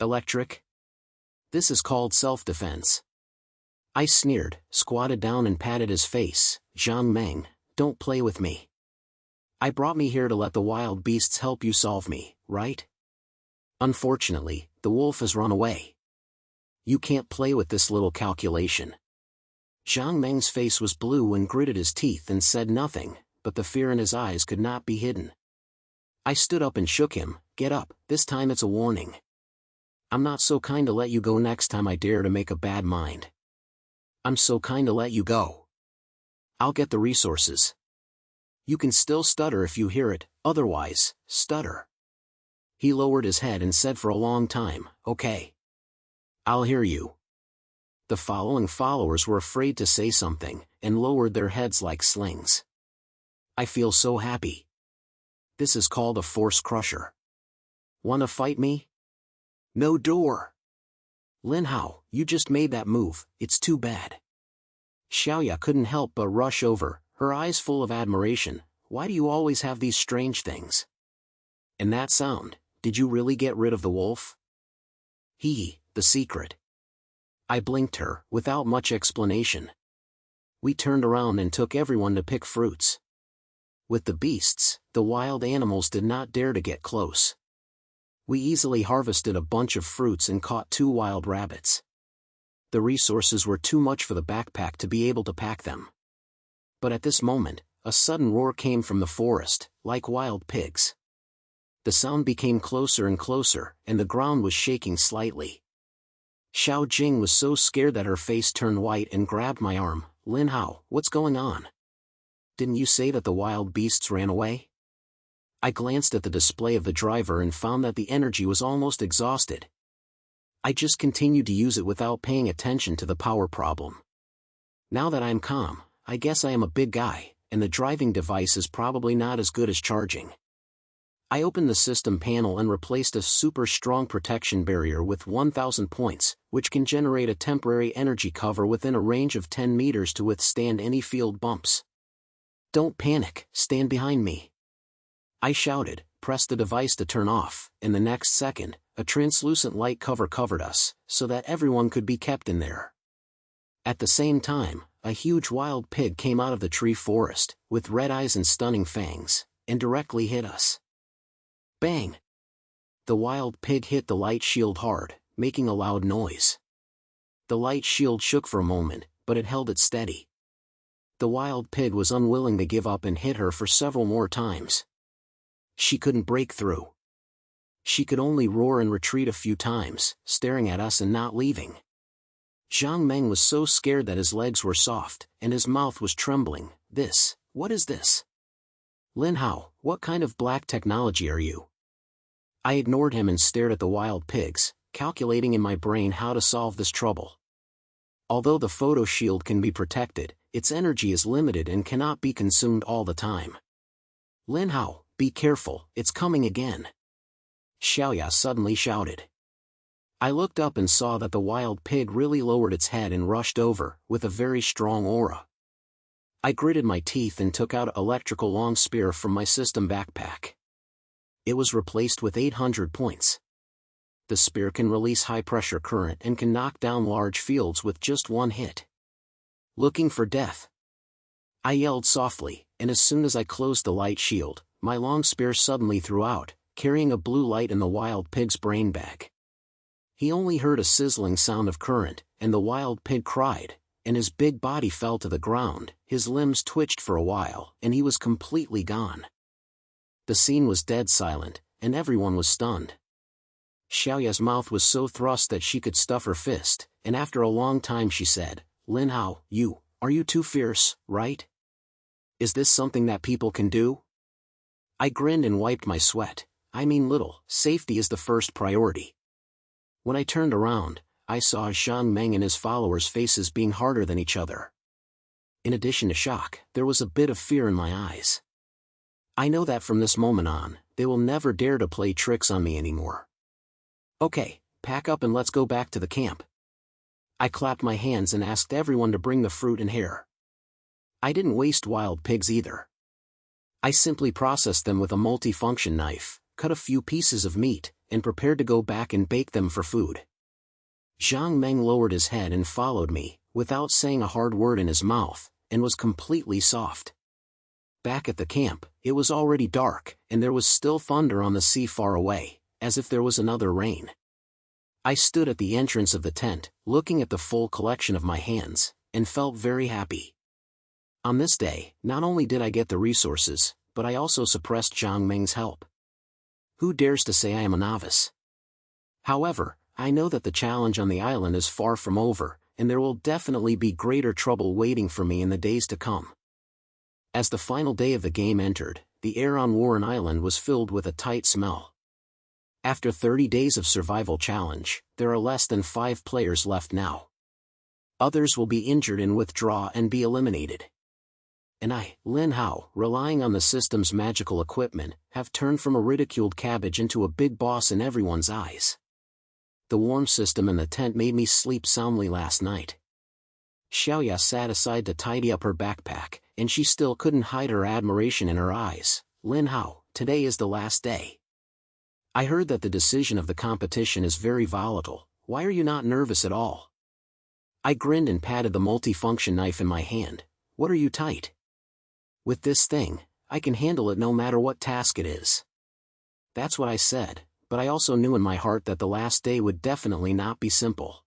Electric? This is called self-defense. I sneered, squatted down and patted his face. Zhang Meng, don't play with me. I brought me here to let the wild beasts help you solve me, right? Unfortunately, the wolf has run away. You can't play with this little calculation. Zhang Meng's face was blue and gritted his teeth and said nothing, but the fear in his eyes could not be hidden. I stood up and shook him. Get up, this time it's a warning. I'm not so kind to let you go next time I dare to make a bad mind. I'm so kind to let you go. I'll get the resources. You can still stutter if you hear it, otherwise, stutter. He lowered his head and said for a long time, okay. I'll hear you. The following followers were afraid to say something, and lowered their heads like slings. I feel so happy. This is called a force crusher. Wanna fight me? No door. Lin Hao, you just made that move, it's too bad. Xiaoya couldn't help but rush over, her eyes full of admiration. Why do you always have these strange things? And that sound, did you really get rid of the wolf? The secret. I blinked her, without much explanation. We turned around and took everyone to pick fruits. With the beasts, the wild animals did not dare to get close. We easily harvested a bunch of fruits and caught 2 wild rabbits. The resources were too much for the backpack to be able to pack them. But at this moment, a sudden roar came from the forest, like wild pigs. The sound became closer and closer, and the ground was shaking slightly. Xiao Jing was so scared that her face turned white and grabbed my arm. Lin Hao, what's going on? Didn't you say that the wild beasts ran away? I glanced at the display of the driver and found that the energy was almost exhausted. I just continued to use it without paying attention to the power problem. Now that I'm calm, I guess I am a big guy, and the driving device is probably not as good as charging. I opened the system panel and replaced a super strong protection barrier with 1000 points, which can generate a temporary energy cover within a range of 10 meters to withstand any field bumps. Don't panic, stand behind me. I shouted, pressed the device to turn off, and the next second, a translucent light cover covered us, so that everyone could be kept in there. At the same time, a huge wild pig came out of the tree forest, with red eyes and stunning fangs, and directly hit us. Bang! The wild pig hit the light shield hard, making a loud noise. The light shield shook for a moment, but it held it steady. The wild pig was unwilling to give up and hit her for several more times. She couldn't break through. She could only roar and retreat a few times, staring at us and not leaving. Zhang Meng was so scared that his legs were soft, and his mouth was trembling. What is this? Lin Hao, what kind of black technology are you? I ignored him and stared at the wild pigs, calculating in my brain how to solve this trouble. Although the photo shield can be protected, its energy is limited and cannot be consumed all the time. Lin Hao, be careful, it's coming again. Xiaoya suddenly shouted. I looked up and saw that the wild pig really lowered its head and rushed over, with a very strong aura. I gritted my teeth and took out an electrical long spear from my system backpack. It was replaced with 800 points. The spear can release high-pressure current and can knock down large fields with just one hit. Looking for death? I yelled softly, and as soon as I closed the light shield, my long spear suddenly threw out, carrying a blue light in the wild pig's brain bag. He only heard a sizzling sound of current, and the wild pig cried, and his big body fell to the ground, his limbs twitched for a while, and he was completely gone. The scene was dead silent, and everyone was stunned. Xiaoya's mouth was so thrust that she could stuff her fist, and after a long time she said, Lin Hao, are you too fierce, right? Is this something that people can do? I grinned and wiped my sweat. I mean little, safety is the first priority. When I turned around, I saw Zhang Meng and his followers' faces being harder than each other. In addition to shock, there was a bit of fear in my eyes. I know that from this moment on, they will never dare to play tricks on me anymore. Okay, pack up and let's go back to the camp. I clapped my hands and asked everyone to bring the fruit and hair. I didn't waste wild pigs either. I simply processed them with a multifunction knife, cut a few pieces of meat, and prepared to go back and bake them for food. Zhang Meng lowered his head and followed me, without saying a hard word in his mouth, and was completely soft. Back at the camp, it was already dark, and there was still thunder on the sea far away, as if there was another rain. I stood at the entrance of the tent, looking at the full collection of my hands, and felt very happy. On this day, not only did I get the resources, but I also suppressed Zhang Meng's help. Who dares to say I am a novice? However, I know that the challenge on the island is far from over, and there will definitely be greater trouble waiting for me in the days to come. As the final day of the game entered, the air on Warren Island was filled with a tight smell. After 30 days of survival challenge, there are less than 5 players left now. Others will be injured and withdraw and be eliminated. And I, Lin Hao, relying on the system's magical equipment, have turned from a ridiculed cabbage into a big boss in everyone's eyes. The warm system in the tent made me sleep soundly last night. Xiaoya sat aside to tidy up her backpack, and she still couldn't hide her admiration in her eyes. Lin Hao, today is the last day. I heard that the decision of the competition is very volatile. Why are you not nervous at all? I grinned and patted the multifunction knife in my hand. What are you tight? With this thing, I can handle it no matter what task it is. That's what I said, but I also knew in my heart that the last day would definitely not be simple.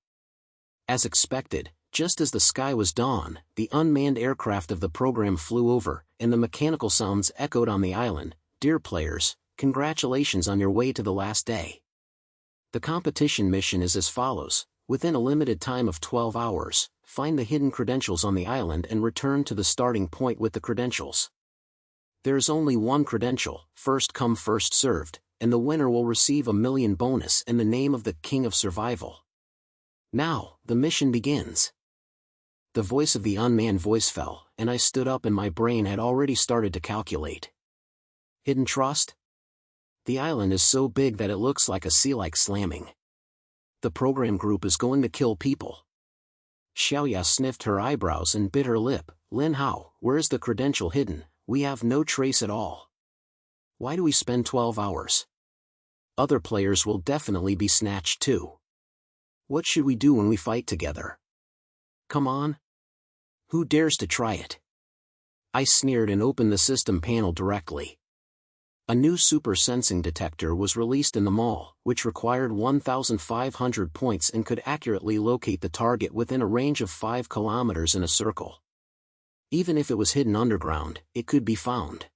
As expected, just as the sky was dawn, the unmanned aircraft of the program flew over, and the mechanical sounds echoed on the island. Dear players, congratulations on your way to the last day. The competition mission is as follows. Within a limited time of 12 hours, find the hidden credentials on the island and return to the starting point with the credentials. There is only one credential, first come first served, and the winner will receive 1,000,000 bonus in the name of the King of Survival. Now, the mission begins. The voice of the unmanned voice fell, and I stood up and my brain had already started to calculate. Hidden trust? The island is so big that it looks like a sea-like slamming. The program group is going to kill people. Xiaoya sniffed her eyebrows and bit her lip. Lin Hao, where is the credential hidden? We have no trace at all. Why do we spend 12 hours? Other players will definitely be snatched too. What should we do when we fight together? Come on. Who dares to try it? I sneered and opened the system panel directly. A new super sensing detector was released in the mall, which required 1,500 points and could accurately locate the target within a range of 5 kilometers in a circle. Even if it was hidden underground, it could be found.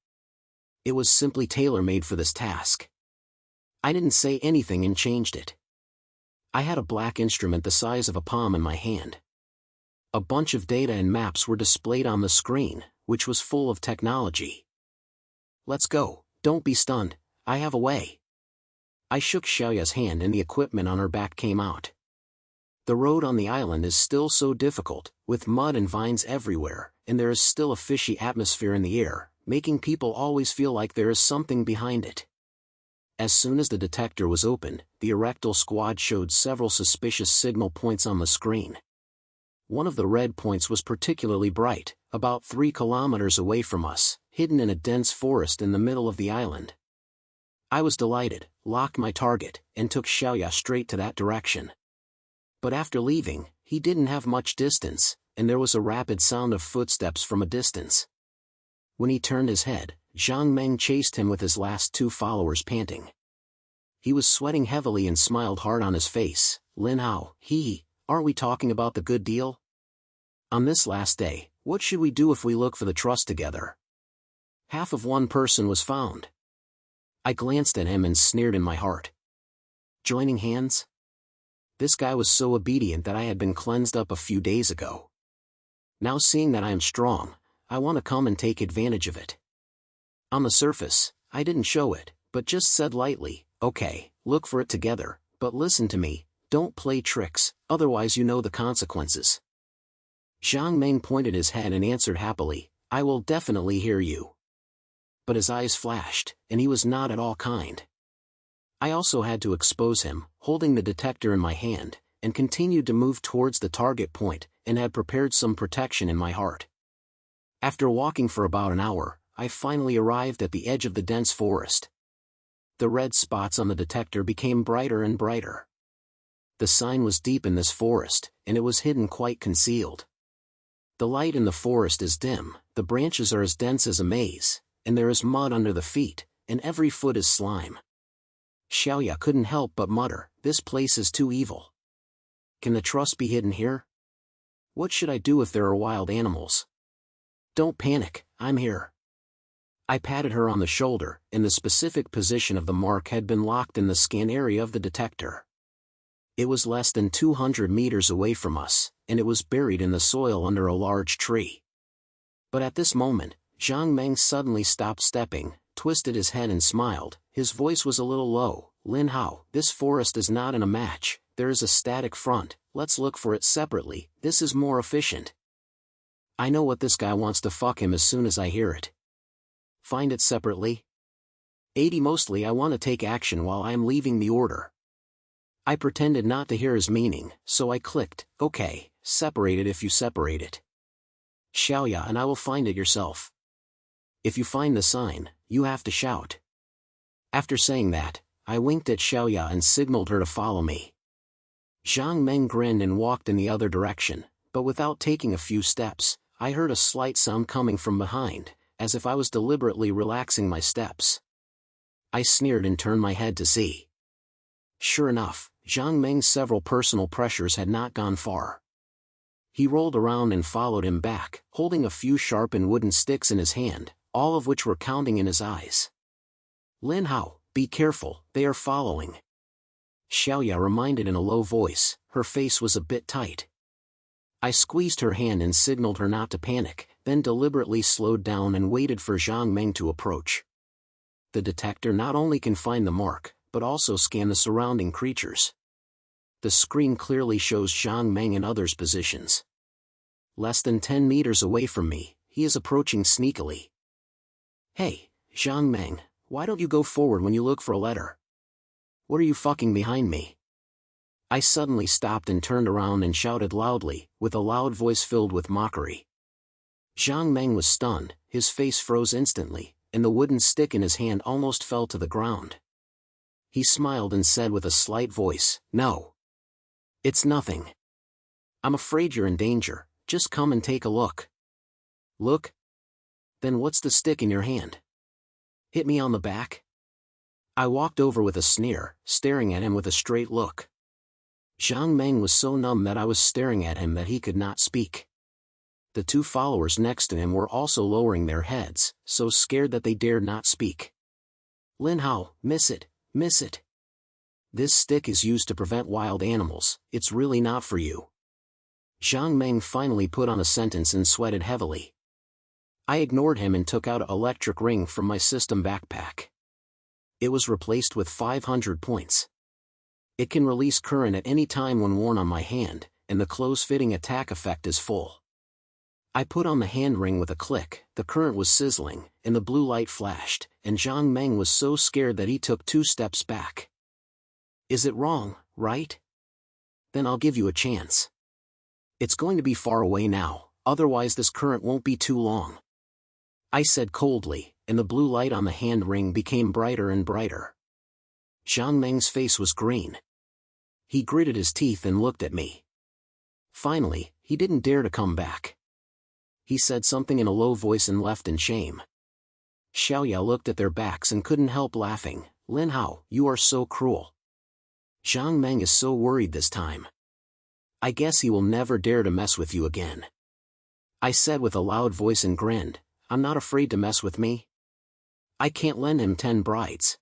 It was simply tailor-made for this task. I didn't say anything and changed it. I had a black instrument the size of a palm in my hand. A bunch of data and maps were displayed on the screen, which was full of technology. Let's go. Don't be stunned, I have a way. I shook Xiaoya's hand and the equipment on her back came out. The road on the island is still so difficult, with mud and vines everywhere, and there is still a fishy atmosphere in the air, making people always feel like there is something behind it. As soon as the detector was opened, the erectile squad showed several suspicious signal points on the screen. One of the red points was particularly bright, about 3 kilometers away from us, hidden in a dense forest in the middle of the island. I was delighted, locked my target, and took Xiaoya straight to that direction. But after leaving, he didn't have much distance, and there was a rapid sound of footsteps from a distance. When he turned his head, Zhang Meng chased him with his last 2 followers panting. He was sweating heavily and smiled hard on his face. Lin Hao, aren't we talking about the good deal? On this last day, what should we do if we look for the trust together? Half of one person was found. I glanced at him and sneered in my heart. Joining hands? This guy was so obedient that I had been cleansed up a few days ago. Now seeing that I am strong, I want to come and take advantage of it. On the surface, I didn't show it, but just said lightly, okay, look for it together, but listen to me, don't play tricks, otherwise you know the consequences. Zhang Meng pointed his head and answered happily, I will definitely hear you. But his eyes flashed, and he was not at all kind. I also had to expose him, holding the detector in my hand, and continued to move towards the target point, and had prepared some protection in my heart. After walking for about an hour, I finally arrived at the edge of the dense forest. The red spots on the detector became brighter and brighter. The sign was deep in this forest, and it was hidden quite concealed. The light in the forest is dim, the branches are as dense as a maze, and there is mud under the feet, and every foot is slime. Xiaoya couldn't help but mutter, this place is too evil. Can the trust be hidden here? What should I do if there are wild animals? Don't panic, I'm here. I patted her on the shoulder, and the specific position of the mark had been locked in the scan area of the detector. It was less than 200 meters away from us, and it was buried in the soil under a large tree. But at this moment, Zhang Meng suddenly stopped stepping, twisted his head and smiled. His voice was a little low. Lin Hao, this forest is not in a match, there is a static front, let's look for it separately, this is more efficient. I know what this guy wants to fuck him as soon as I hear it. Find it separately? 80 Mostly I want to take action while I am leaving the order. I pretended not to hear his meaning, so I clicked, okay, separate it if you separate it. Xiaoya and I will find it yourself. If you find the sign, you have to shout. After saying that, I winked at Xiaoya and signaled her to follow me. Zhang Meng grinned and walked in the other direction, but without taking a few steps, I heard a slight sound coming from behind, as if I was deliberately relaxing my steps. I sneered and turned my head to see. Sure enough, Zhang Meng's several personal pressures had not gone far. He rolled around and followed him back, holding a few sharpened wooden sticks in his hand, all of which were counting in his eyes. Lin Hao, be careful, they are following. Xiaoya reminded in a low voice, her face was a bit tight. I squeezed her hand and signaled her not to panic, then deliberately slowed down and waited for Zhang Meng to approach. The detector not only can find the mark, but also scan the surrounding creatures. The screen clearly shows Zhang Meng and others' positions. Less than 10 meters away from me, he is approaching sneakily. Hey, Zhang Meng, why don't you go forward when you look for a letter? What are you fucking behind me? I suddenly stopped and turned around and shouted loudly, with a loud voice filled with mockery. Zhang Meng was stunned, his face froze instantly, and the wooden stick in his hand almost fell to the ground. He smiled and said with a slight voice, "No. It's nothing. I'm afraid you're in danger, just come and take a look." "Look? Then what's the stick in your hand? Hit me on the back?" I walked over with a sneer, staring at him with a straight look. Zhang Meng was so numb that I was staring at him that he could not speak. The two followers next to him were also lowering their heads, so scared that they dared not speak. "Lin Hao, miss it, miss it. This stick is used to prevent wild animals, it's really not for you." Zhang Meng finally put on a sentence and sweated heavily. I ignored him and took out an electric ring from my system backpack. It was replaced with 500 points. It can release current at any time when worn on my hand, and the close-fitting attack effect is full. I put on the hand ring with a click, the current was sizzling, and the blue light flashed, and Zhang Meng was so scared that he took 2 steps back. "Is it wrong, right? Then I'll give you a chance. It's going to be far away now, otherwise this current won't be too long," I said coldly, and the blue light on the hand ring became brighter and brighter. Zhang Meng's face was green. He gritted his teeth and looked at me. Finally, he didn't dare to come back. He said something in a low voice and left in shame. Xiaoya looked at their backs and couldn't help laughing. "Lin Hao, you are so cruel. Zhang Meng is so worried this time. I guess he will never dare to mess with you again," I said with a loud voice and grinned. "I'm not afraid to mess with me. I can't lend him 10 brides.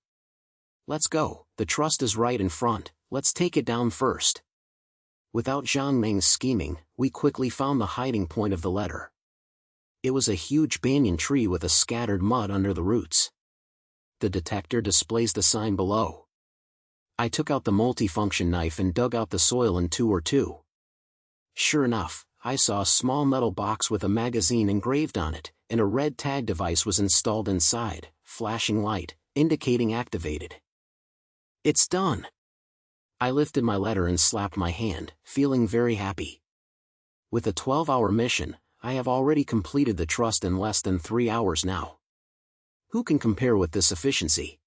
Let's go, the trust is right in front, let's take it down first." Without Zhang Meng's scheming, we quickly found the hiding point of the letter. It was a huge banyan tree with a scattered mud under the roots. The detector displays the sign below. I took out the multifunction knife and dug out the soil in 2 or 2. Sure enough, I saw a small metal box with a magazine engraved on it, and a red tag device was installed inside, flashing light, indicating activated. "It's done." I lifted my letter and slapped my hand, feeling very happy. With a 12-hour mission, I have already completed the trust in less than 3 hours now. Who can compare with this efficiency?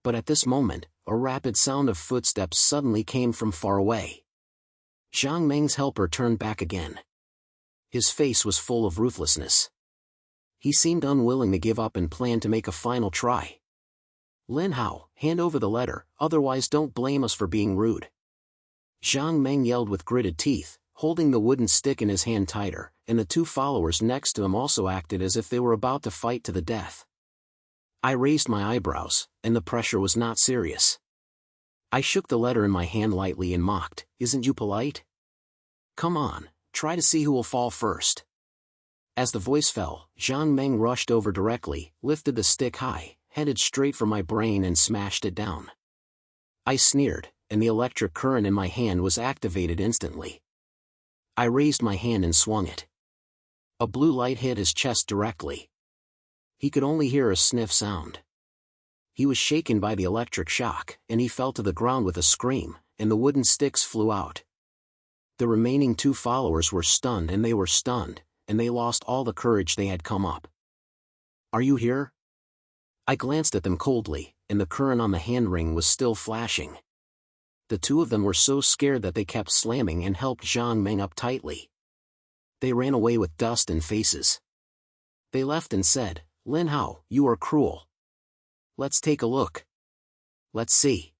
But at this moment, a rapid sound of footsteps suddenly came from far away. Zhang Meng's helper turned back again. His face was full of ruthlessness. He seemed unwilling to give up and planned to make a final try. "Lin Hao, hand over the letter, otherwise don't blame us for being rude." Zhang Meng yelled with gritted teeth, holding the wooden stick in his hand tighter, and the 2 followers next to him also acted as if they were about to fight to the death. I raised my eyebrows, and the pressure was not serious. I shook the letter in my hand lightly and mocked, "Isn't you polite? Come on, try to see who will fall first." As the voice fell, Zhang Meng rushed over directly, lifted the stick high, headed straight for my brain and smashed it down. I sneered, and the electric current in my hand was activated instantly. I raised my hand and swung it. A blue light hit his chest directly. He could only hear a sniff sound. He was shaken by the electric shock, and he fell to the ground with a scream, and the wooden sticks flew out. The remaining 2 followers were stunned, and they lost all the courage they had come up. "Are you here?" I glanced at them coldly, and the current on the hand ring was still flashing. The 2 of them were so scared that they kept slamming and helped Zhang Meng up tightly. They ran away with dust and faces. They left and said, "Lin Hao, you are cruel. Let's take a look. Let's see."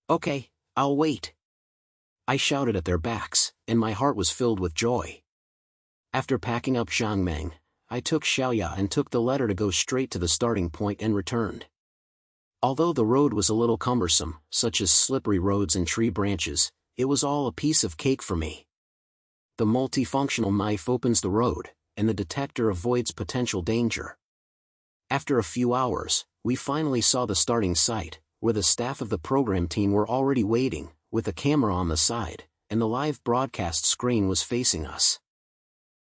"Okay, I'll wait," I shouted at their backs, and my heart was filled with joy. After packing up Zhang Meng, I took Xiaoya and took the letter to go straight to the starting point and returned. Although the road was a little cumbersome, such as slippery roads and tree branches, it was all a piece of cake for me. The multifunctional knife opens the road, and the detector avoids potential danger. After a few hours, we finally saw the starting site, where the staff of the program team were already waiting, with a camera on the side, and the live broadcast screen was facing us.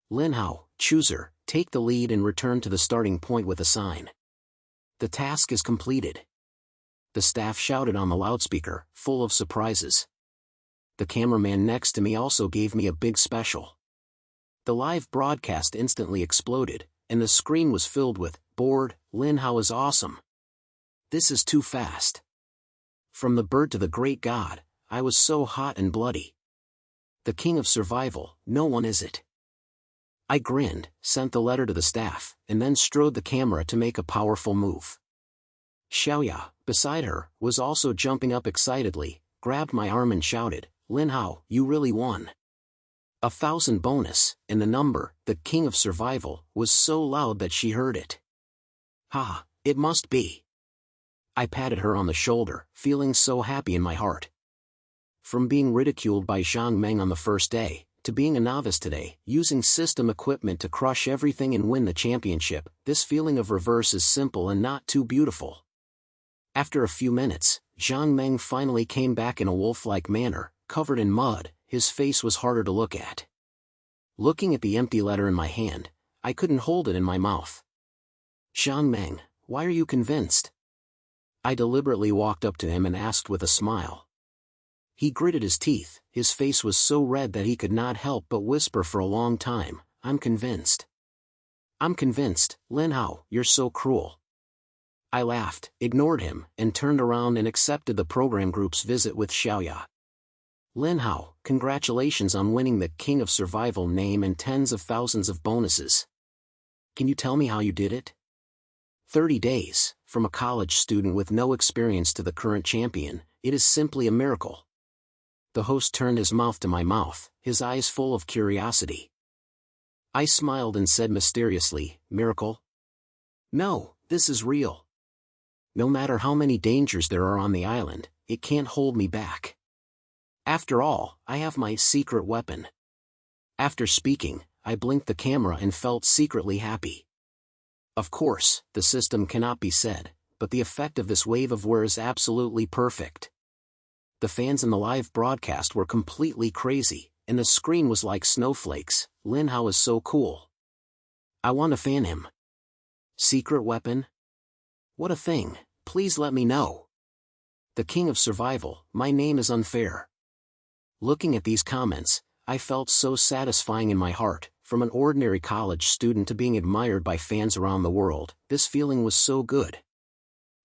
Lin Hao, chooser, take the lead and return to the starting point with a sign. The task is completed. The staff shouted on the loudspeaker, full of surprises. The cameraman next to me also gave me a big special. The live broadcast instantly exploded, and the screen was filled with, "Bored, Lin Hao is awesome. This is too fast." From the bird to the great god, I was so hot and bloody. The king of survival, no one is it. I grinned, sent the letter to the staff, and then strode the camera to make a powerful move. Xiaoya, beside her, was also jumping up excitedly, grabbed my arm and shouted, "Lin Hao, you really won. 1,000 bonus," and the number, the king of survival, was so loud that she heard it. "Ha, it must be." I patted her on the shoulder, feeling so happy in my heart. From being ridiculed by Zhang Meng on the first day, to being a novice today, using system equipment to crush everything and win the championship, this feeling of reverse is simple and not too beautiful. After a few minutes, Zhang Meng finally came back in a wolf-like manner, covered in mud. His face was harder to look at. Looking at the empty letter in my hand, I couldn't hold it in my mouth. "Zhang Meng, why are you convinced?" I deliberately walked up to him and asked with a smile. He gritted his teeth, his face was so red that he could not help but whisper for a long time, "I'm convinced. I'm convinced, Lin Hao, you're so cruel." I laughed, ignored him, and turned around and accepted the program group's visit with Xiaoya. "Lin Hao, congratulations on winning the King of Survival name and tens of thousands of bonuses. Can you tell me how you did it?" 30 days, from a college student with no experience to the current champion, it is simply a miracle. The host turned his mouth to my mouth, his eyes full of curiosity. I smiled and said mysteriously, "Miracle? No, this is real. No matter how many dangers there are on the island, it can't hold me back. After all, I have my secret weapon." After speaking, I blinked the camera and felt secretly happy. Of course, the system cannot be said, but the effect of this wave of whir is absolutely perfect. The fans in the live broadcast were completely crazy, and the screen was like snowflakes. "Lin Hao is so cool. I want to fan him. Secret weapon? What a thing, please let me know. The king of survival, my name is unfair." Looking at these comments, I felt so satisfying in my heart. From an ordinary college student to being admired by fans around the world, this feeling was so good.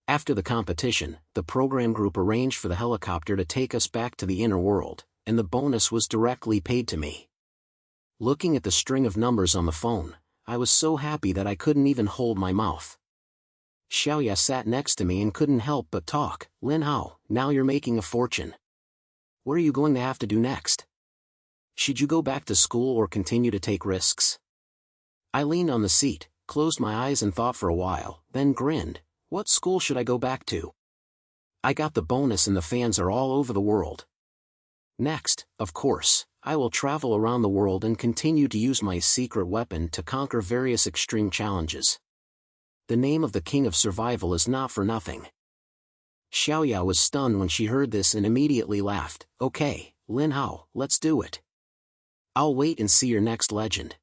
After the competition, the program group arranged for the helicopter to take us back to the inner world, and the bonus was directly paid to me. Looking at the string of numbers on the phone, I was so happy that I couldn't even hold my mouth. Xiaoya sat next to me and couldn't help but talk. "Lin Hao, now you're making a fortune. What are you going to have to do next? Should you go back to school or continue to take risks?" I leaned on the seat, closed my eyes and thought for a while, then grinned. What school should I go back to? I got the bonus and the fans are all over the world. Next, of course, I will travel around the world and continue to use my secret weapon to conquer various extreme challenges. The name of the King of Survival is not for nothing. Xiaoya was stunned when she heard this and immediately laughed. "Okay, Lin Hao, let's do it. I'll wait and see your next legend."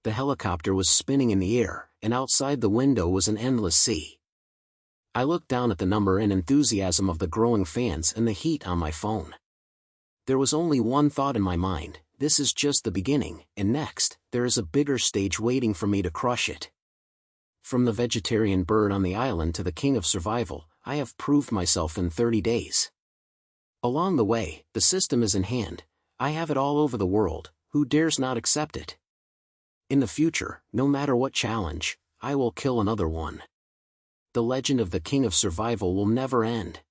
The helicopter was spinning in the air, and outside the window was an endless sea. I looked down at the number and enthusiasm of the growing fans and the heat on my phone. There was only one thought in my mind: this is just the beginning, and next, there is a bigger stage waiting for me to crush it. From the vegetarian bird on the island to the king of survival, I have proved myself in 30 days. Along the way, the system is in hand. I have it all over the world. Who dares not accept it? In the future, no matter what challenge, I will kill another one. The legend of the king of survival will never end.